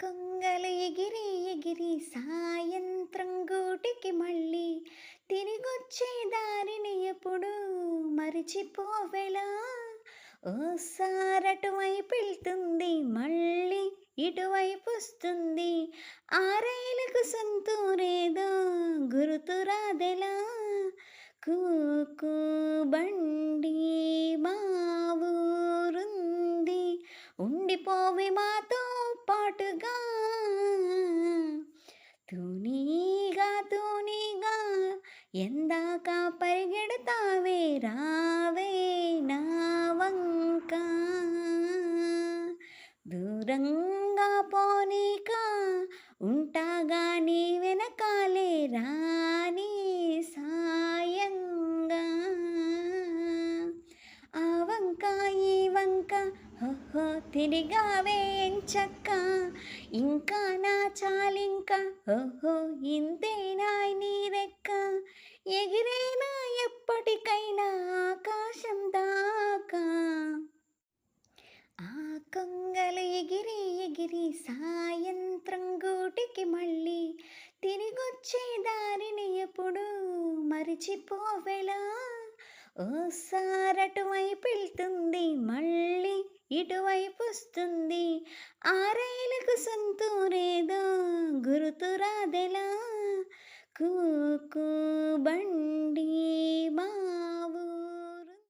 కొంగలు ఎగిరి ఎగిరి సాయంత్రం గూటికి మళ్ళీ తిరిగొచ్చే దారిని ఎప్పుడు మరిచిపోవెలా. ఓసారటువైపు వెళ్తుంది మళ్ళీ ఇటువైపు వస్తుంది. ఆ రైలుకు సొంతూరేదో గురుతురాదెలా. కూకు బండి మా ఊరుంది, ఉండిపోవి మాతో పాటుగా. తూనీగా తూనీగా ఎందాక పరిగెడతావే, రావే నా వంక. దూరంగా పోనీక ఉంటాగా నీ వెనకాలే రాని సాయంగా. ఆ వంక ఈ వంక హోహో తిరిగావే ఎంచక్క. ఇంకా నా చాలింక ఓహో ఇంతేనా నీ రెక్క. ఎగిరేనా ఎప్పటికైనా ఆకాశం దాకా. ఆ కొంగలు ఎగిరి ఎగిరి సాయంత్రం గూటికి మళ్ళీ తిరిగొచ్చే దారిని ఎప్పుడు మరిచిపోవెలా. ఓసారటువైపు వెళ్తుంది మళ్ళీ ఇటువైపు వస్తుంది. ఆ రైలుకు సొంతూరేదో గురుతురాదెలా. కూ